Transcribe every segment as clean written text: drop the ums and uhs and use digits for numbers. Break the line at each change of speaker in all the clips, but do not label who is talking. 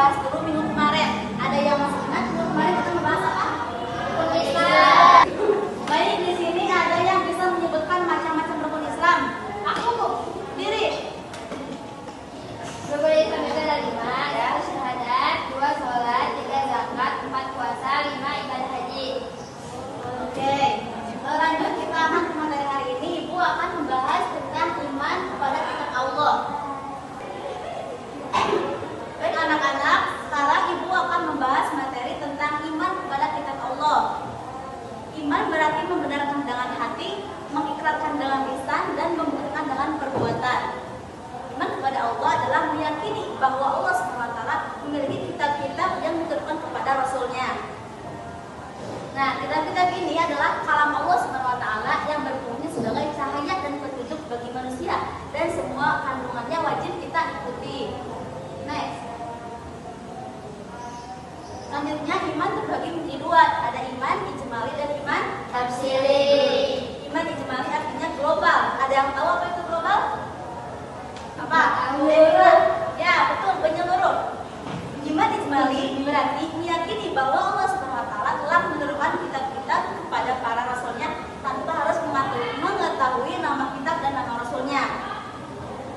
bahas dulu minggu kemarin. Ada yang masih ingat minggu kemarin kita membahas apa? Rukun Islam. Baik, di sini ada yang bisa menyebutkan macam-macam rukun Islam. Aku diri.
Rukun Islam itu ada 5, yaitu syahadat, 2 sholat, 3 zakat, 4 puasa, 5 ibadah haji.
Oke, lanjut kita akan ke materi hari ini. Ibu akan membahas tentang iman kepada kitab Allah. Baik anak-anak, sekarang ibu akan membahas materi tentang iman kepada kitab Allah. Iman berarti membenarkan dengan hati, mengikrarkan dengan lisan, dan membuktikan dengan perbuatan. Iman kepada Allah adalah meyakini bahwa Allah SWT memiliki kitab-kitab yang diturunkan kepada Rasul-Nya. Nah, kitab-kitab ini adalah kalam Allah SWT yang berfungsi sebagai cahaya dan petunjuk bagi manusia, dan semua kandungannya wajib kita ikuti. Next. Selanjutnya, iman terbagi menjadi 2. Ada iman ijmali dan iman
Tafsili.
Iman ijmali artinya global. Ada yang tahu apa itu global? Apa?
Menyeluruh.
Ya, betul, menyeluruh. Iman ijmali berarti meyakini bahwa Allah SWT telah menurunkan kitab-kitab kepada para rasulnya tanpa harus mengetahui nama kitab dan nama rasulnya.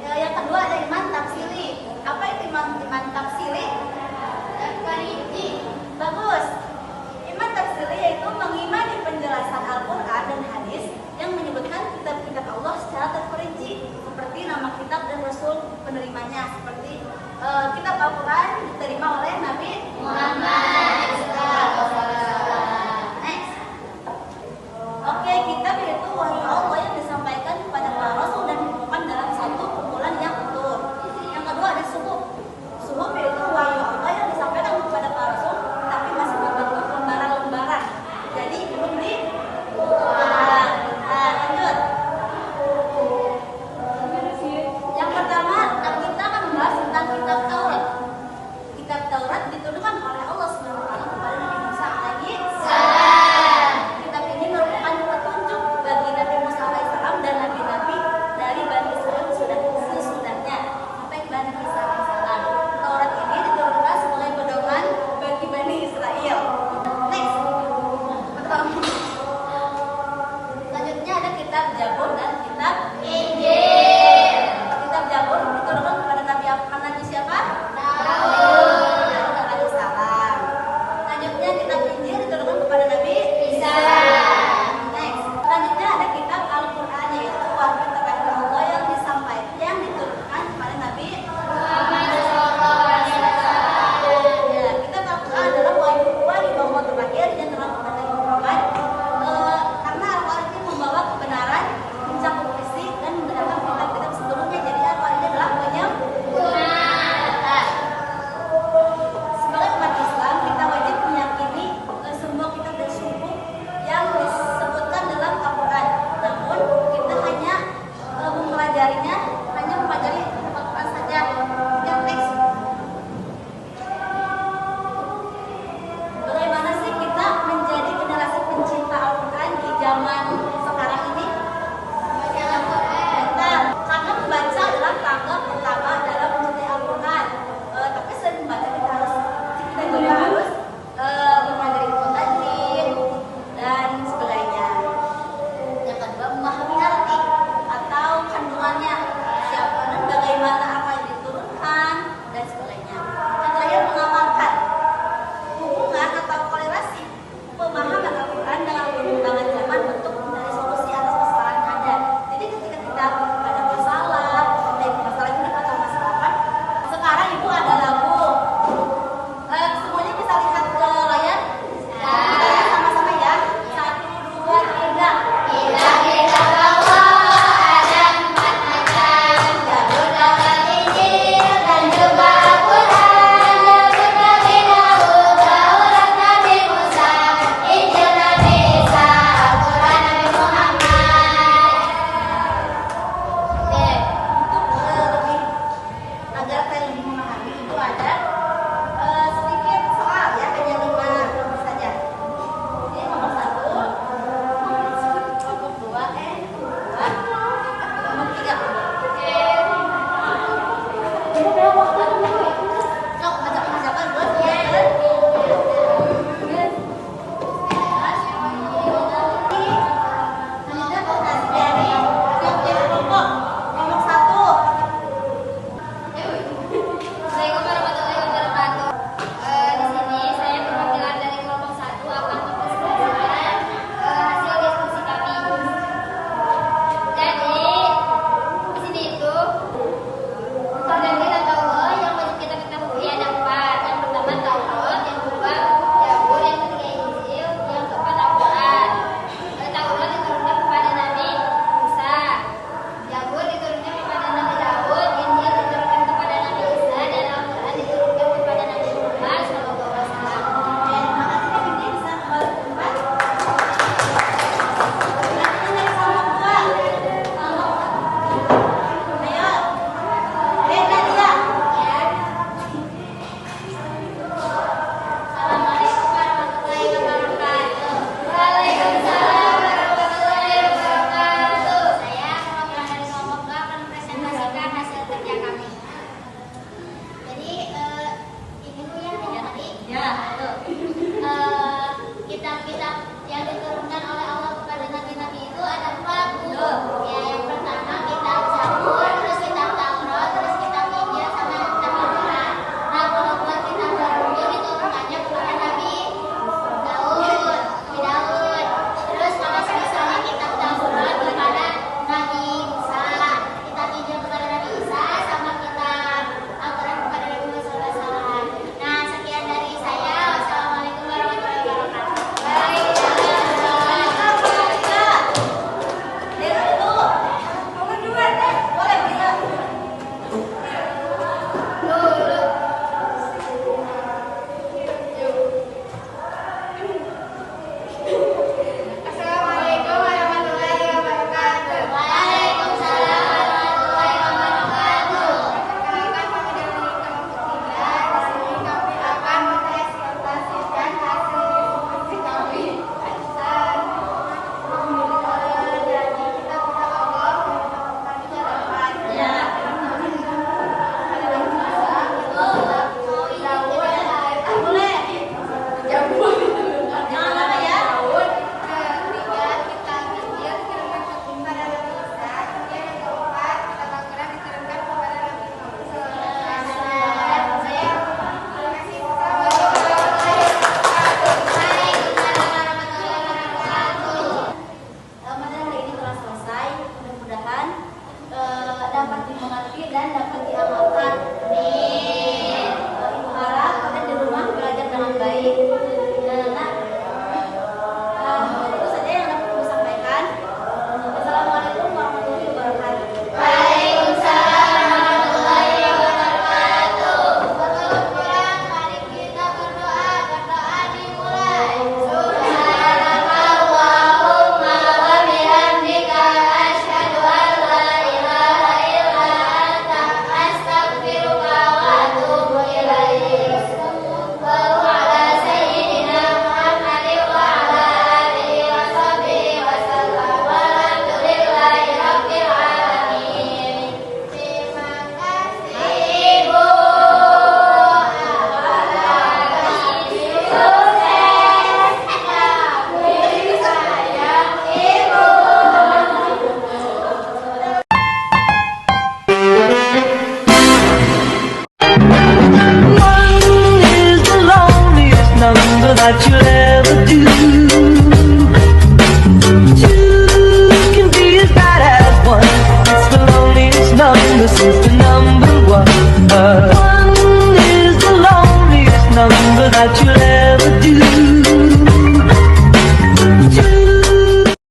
Yang kedua ada iman tafsili. Apa itu iman tafsili?
Terinci.
Bagus. Iman tafsili yaitu mengimani penjelasan Al-Quran dan hadis yang menyebutkan kitab-kitab Allah secara terperinci, seperti nama kitab dan rasul penerimanya, seperti kitab Al-Quran